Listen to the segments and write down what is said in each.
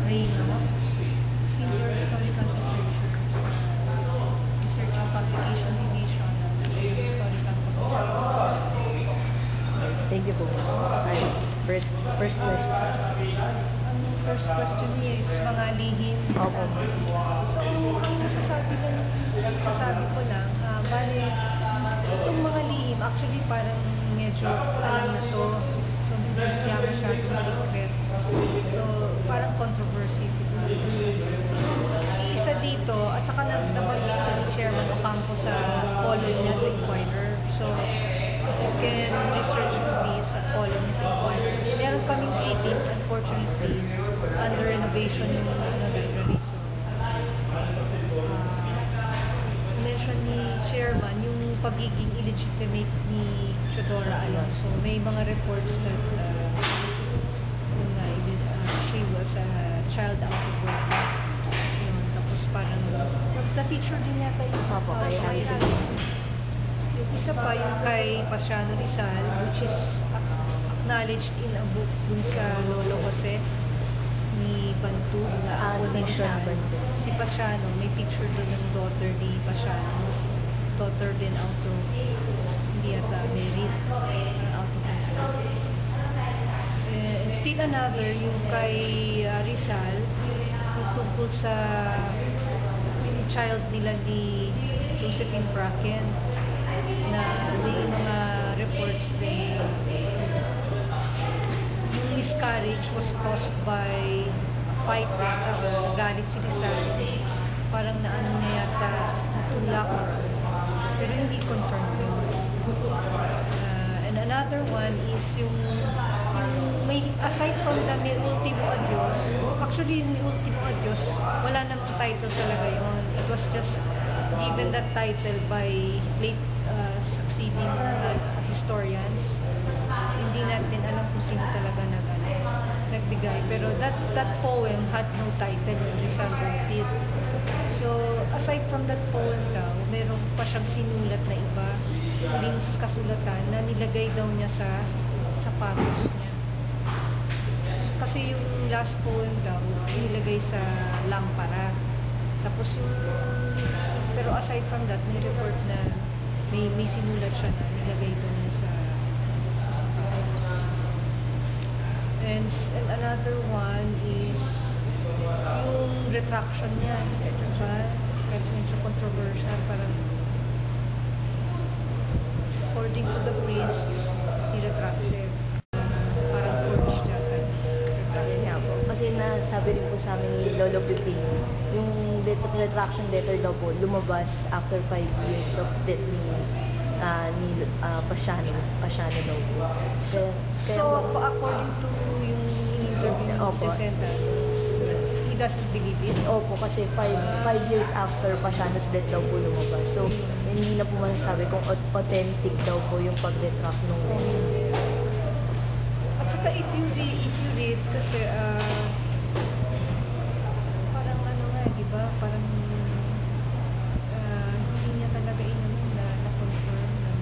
Reyno, Senior Historical Researcher sa Research and Publication Division ng National Historical Commission. Thank you po. First question. Ang first question niya is mga lihim. Opo. So, sasabi ko lang, bale, itong mga lihim, actually parang medyo alam na to. So, hindi siya masyadong secret. So, parang controversy siguro. Isa dito, at saka nabanggit ko ni Chairman Ocampo sa column niya sa Inquirer. So, you can research this sa column niya sa Inquirer. Meron kaming 18th, unfortunately, under renovation yung library. So, mention ni Chairman yung pagiging illegitimate ni Chodora Alonso. May mga reports that she was a child out of wedlock. Tapos parang na-feature din yata yung isa pa. Yung isa pa yung kay Pasiano Rizal, which is acknowledged in a book dun sa Lolo Jose ni Bantu, na ako din siya. Si Pasiano, may picture doon ng daughter ni Pasiano. Daughter din out of, hindi yata married, out of wedlock. And still another, yung kay Rizal, yung tungkol sa yung child nila ni Josephine Bracken, na may mga reports na yung miscarriage was caused by fight or nagalit si Rizal. Parang naano niya yata natulak, pero hindi confirmed yun. And another one is yung may, aside from the Mi Ultimo Adios, actually Mi Ultimo Adios, wala namang title talaga yun. It was just given that title by late succeeding historians. Hindi natin alam kung sino talaga nagbigay. Pero that poem had no title when Rizal wrote it. So, aside from that poem daw, meron pa siyang sinulat na iba, means kasulatan, na nilagay daw niya sa sapatos niya. Kasi yung last poem daw, nilagay sa lampara. Tapos yung, pero aside from that, may report na may sinulat siya na nilagay daw niya sa sapatos. And another one is yung retraction niya. Diba? Medyo controversial. Parang according to the priests, he retracted. Parang forged yata. Kasi nasabi rin po sa amin ni Lolo Piping, yung retraction letter daw po lumabas after 5 years of death ni Pasiano daw po. So, according to yung interview ng descendant, he doesn't believe it? Opo, kasi 5 years after Pasiano's death daw po lumabas. So, hindi na po masasabi kung authentic daw po yung pag-retract nung At saka if you read, kasi parang ano nga, di ba? Parang hindi niya talaga na-confirm na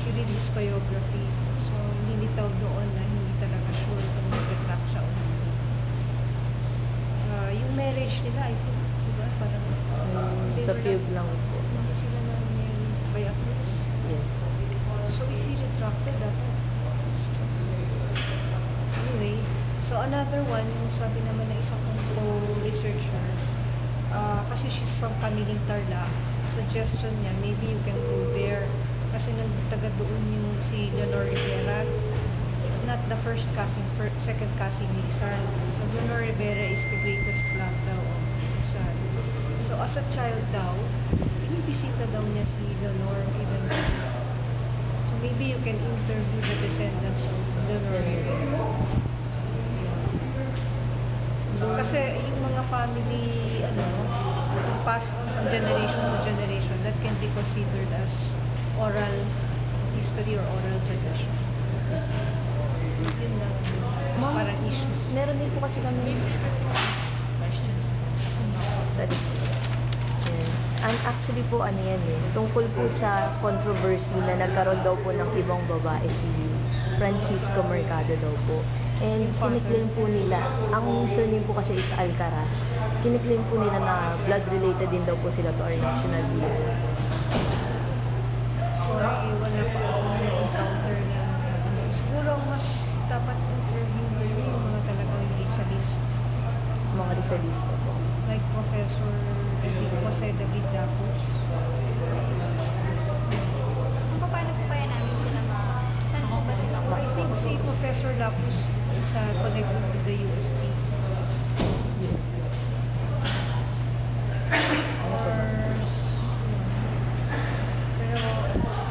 he read his biography. So, hindi nitaw doon na hindi talaga sure kung nag-retract siya o hindi. Yung marriage nila, I think, di ba? Parang sa field lang po. Hindi sila na-married by a priest. Yes. So, if he retracted that, anyway, so another one, yung sabi naman na isa kong co-researcher, kasi she's from Camiling Tarlac, suggestion niya, maybe you can go there, kasi nagtaga doon yung si Leonor Rivera, not the first cousin, second cousin ni Rizal. So Leonor Rivera is the greatest love daw of Rizal. So as a child daw, inibisita daw niya si Leonor even so maybe you can interview the descendants of Leonor Rivera. Kasi yung mga family, pass on generation to generation, that can be considered as oral history or oral tradition. Yun lang. Parang issues. Meron din po kasi kami questions. Sorry. And actually po ano yan tungkol po sa controversy na nagkaroon daw po ng ibang babae si Francisco Mercado daw po. And Yung father. kiniklaim po nila, ang surname po kasi is Alcaraz. Kiniklaim po nila na blood related din daw po sila to our national hero. Sorry, wala pa akong na-encounter na ano. Siguro mas dapat interview nila yung mga talagang Rizalist. Mga Rizalista po. Like Professor Jose David Dapos. Paano po kaya namin sila saan po ba sila I think si Professor Lapus is connected with the UST. Yes. Ano po ba? Pero,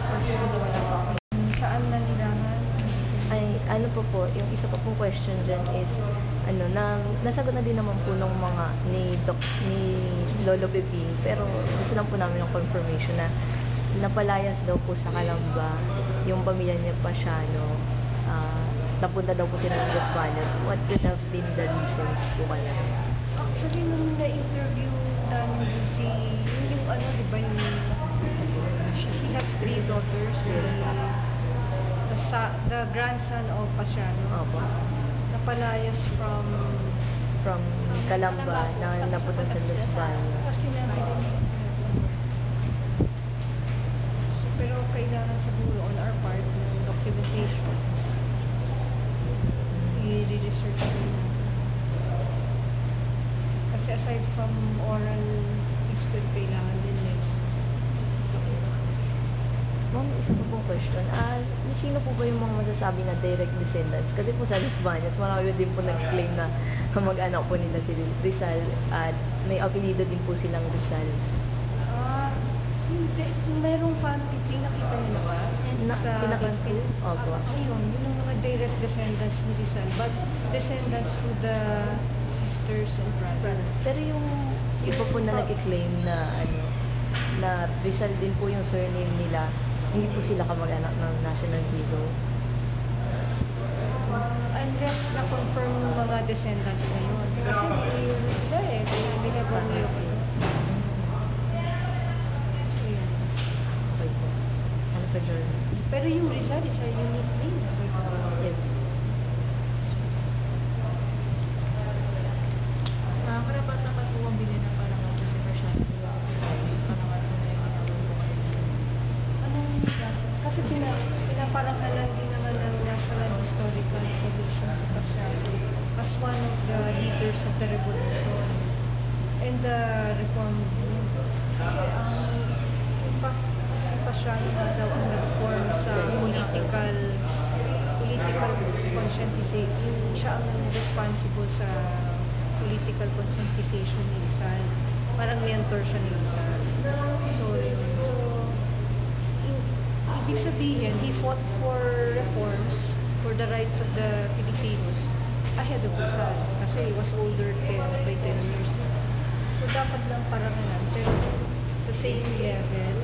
personally, wala pa ako. Saan nanilangan? Ay, ano po, yung isa pa pong question dyan is, nasagot na din naman po ng mga ni Lolo Peping, pero gusto lang po namin ng confirmation na napalayas daw po sa Calamba yung pamilya niya Pasiano, napunta daw po sila ng Los Baños. What could have been the reasons po kaya? Actually, nung na-interview namin din si, yung ano, di ba, yung, he has 3 daughters. The grandson of Pasiano. Opo. Napalayas from Calamba na napunta sa Los Baños. Tapos sinabi din niya sila. So, pero kailangan siguro on our part ng documentation. I-research din. Kasi aside from oral history, kailangan din Ma'am, isa pa pong question. Sino po ba yung mga masasabi na direct descendants? Kasi po sa Los Baños, marami din po nag-claim na mag-anak po nila si Rizal at may apelido din po silang Rizal. Hindi. Merong fan page, nakita niyo na ba? Pinakita fan po? page? Opo. Ayun, yun ang mga direct descendants ni Rizal. But descendants through the sisters and brothers. Pero yung iba po na nag-claim na na Rizal din po yung surname nila, hindi po sila kamag-anak ng national hero. Unless na-confirm ng mga descendants na yun. Kasi yun sila eh. Kaya nila bumili ko yun. So yun. Okay po. Ano pa, Jordan? Pero yung Rizal is a unique name. Yes. karapat dapat po ang bilhin ng parang ako si Rashad. Anong klase? Kasi pinaparangalan din naman ng National Historical Commission sa Pasiano as one of the leaders of the revolution and the reform movement. Kasi in fact, si Pasiano nga daw ang reform sa political conscientization. Siya ang responsible sa political conscientization ni Rizal. Parang mentor siya ni Rizal. So, ibig sabihin, he fought for reforms for the rights of the Filipinos ahead of Rizal. Kasi he was older by 10 years. So, dapat lang parangalan. Pero, the same level,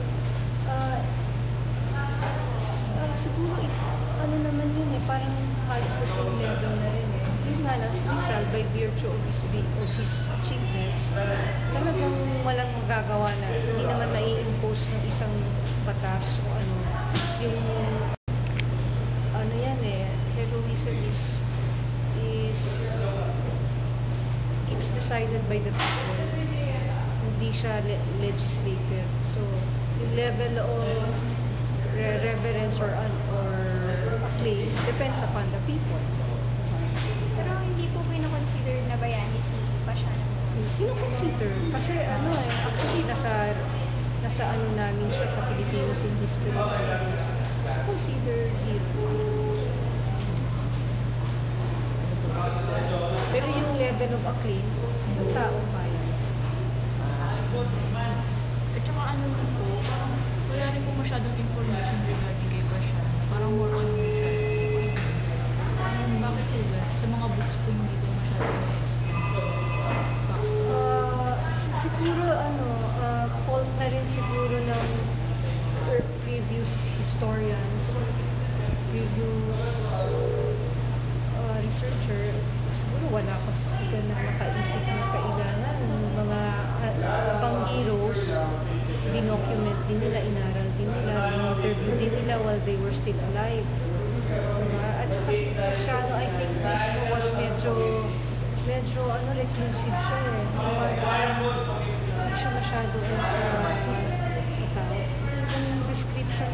siguro, ano naman yun eh, parang halos the same level na rin eh. Yun nga lang, si Rizal, by virtue of his achievements, talagang walang magagawa na, hindi naman nai-impose ng isang batas o ano, yung, ano yan eh, heroism is it's decided by the people, hindi siya legislated. So, yung level of reverence or acclaim depends upon the people. Pero hindi po pinakonsider na bayani si Pasiano. Kino-consider kasi ano eh, actually nasa ano namin siya sa Filipinos in history studies. So consider hero. Pero yung level of acclaim, isang tao kaya. At saka ano rin po, parang wala rin po masyadong information regarding kay Pasiano. Parang more on research. Parang bakit po ba? Sa mga books po hindi po masyadong na-explain. Siguro fault na rin siguro ng previous historians, previous researcher. Siguro wala pa sila na makaisip na kailangan ng mga ibang heroes, dinocument din nila, inaral din nila, interview din nila while they were still alive. At kasi Cristiano, I think mismo was medyo reclusive siya eh. Hindi siya masyado sa tao. Yung description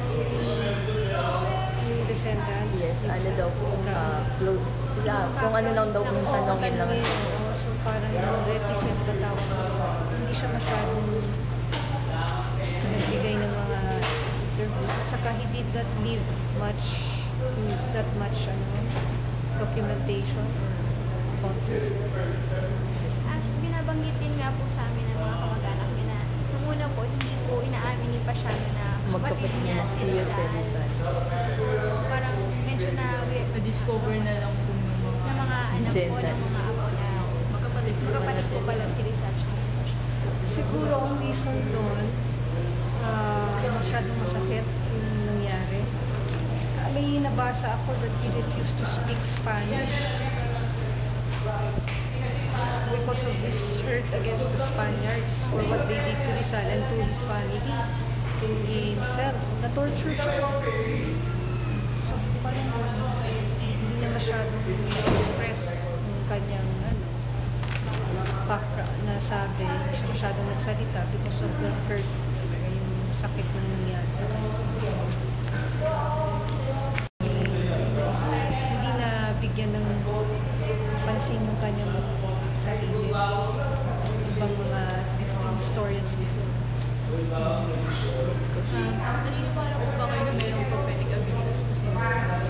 yung descendants. Yes, ano daw po, close. Kung ano lang daw kung tanongin lang. So parang yung reticent na tao. Hindi siya masyadong nagbigay ng mga interviews. At saka he did not leave that much documentation about his. Binabanggit din nga po sa amin ng mga kamag-anak niya na nung una po, hindi po inaamin ni Pasiano na kapatid niya si Rizal. Parang medyo Na-discover na lang po ng mga na mga anak po, Rizal. ng mga apo na magkapatid magkapatid po pala si Rizal siya. Siguro ang reason doon, masyadong masakit yung nangyari. May nabasa ako that he refused to speak Spanish because of his hurt against the Spaniards for what they did to Rizal and to his family, to himself. Na-torture siya. So, parang hindi niya masyadong express yung kanyang background na sabi, hindi siya masyadong nagsalita because of the hurt, talaga yung sakit na nangyari sa kanya. Hindi na bigyan ng pansin yung kanyang sarili. Ibang mga different historians before. Naniniwala po ba kayo na mayroong prophetic abilities po si Rizal?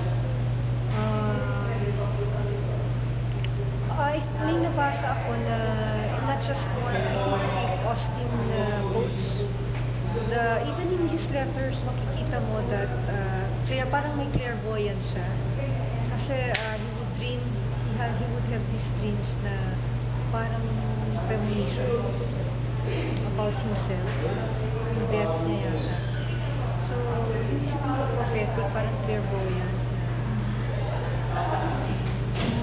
May nabasa ako na not just one, I think si Austin Coates, even in his letters, makikita mo that parang may clairvoyance siya. Kasi he would dream, he would have these dreams na parang premonition about himself, yung death niya yata. So, hindi siguro prophetic, parang clairvoyant.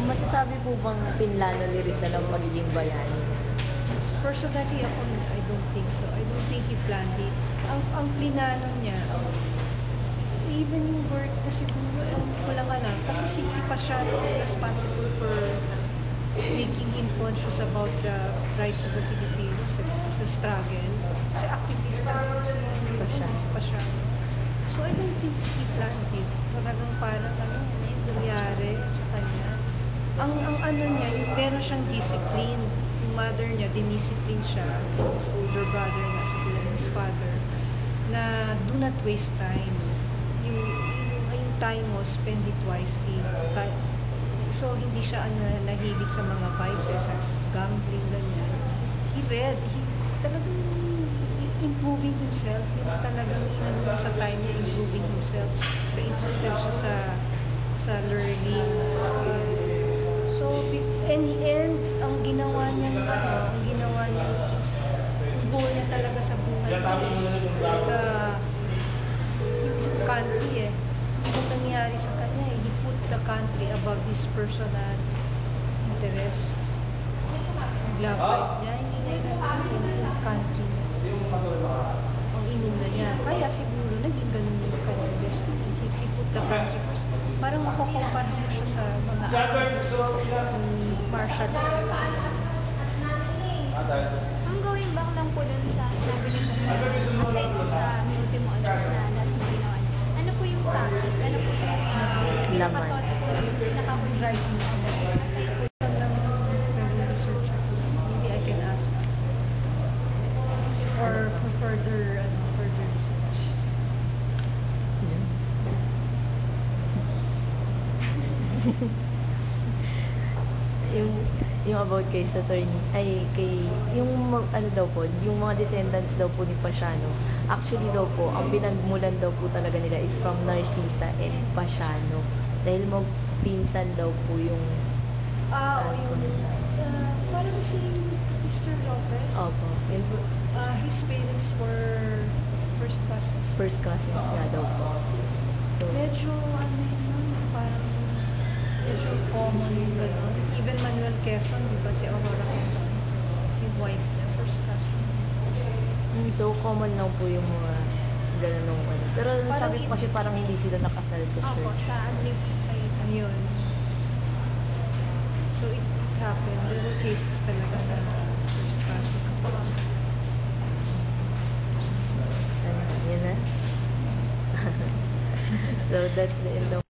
Masasabi po bang pinlano ni Rizal ang magiging bayani? Personally, ako, I don't think so. I don't think he planned it. Ang plinano niya, even yung word na siguro, ko lang alam, kasi si Pasiano is responsible for making him conscious about the rights of the Filipinos, the struggle. Kasi activist na si Pasiano. So I don't think he planned it. Talagang parang may nangyari sa kanya. Ang ano niya, yung meron siyang discipline. Yung mother niya, diniscipline siya. His older brother nga, his father, na do not waste time. Yung time mo, spend it wisely. So, hindi siya nahilig sa mga vices, sa gambling, ganyan. He talagang improving himself. Talagang sa time niya, improving himself. Interested siya sa learning. So, in the end, ang ginawa niya is, yung goal niya talaga sa buhay is yung country eh. Yung nangyari sa kanya eh, he put the country above his personal interest. Love life niya, hindi niya yung country niya. Ang inuna niya. Kaya siguro, naging ganun yung kanyang destiny. He put the country first. Parang makukumpara mo siya sa mga martial law. Ang going back lang po dun sa sabi niyo po apply po sa ultimo address na last na ginawa niyo. Ano po yung topic? Ano po yung Laman. pinaka-drive niyo? Maybe I can ask or for further research. yung about kay Saturn, ano daw po, yung mga descendants daw po ni Pasiano, actually daw po, ang pinagmulan daw po talaga nila is from Narcisa and Pasiano. Dahil magpinsan daw po yung Parang si Mr. Lopez. Opo. Yun po, His parents were first cousins. first cousins nga daw po. So, Medyo, parang medyo common yung gano'n. Even Manuel Quezon, di ba si Aurora Quezon? Yung wife niya, first cousin. so common lang po yung mga ganun nung ano. Pero Parang sabi ko kasi parang hindi sila nakasal sa Opo, church. sa live kay Yun. So, it happened. There were cases talaga na first cousin. Ano, yun na? So, that's the end of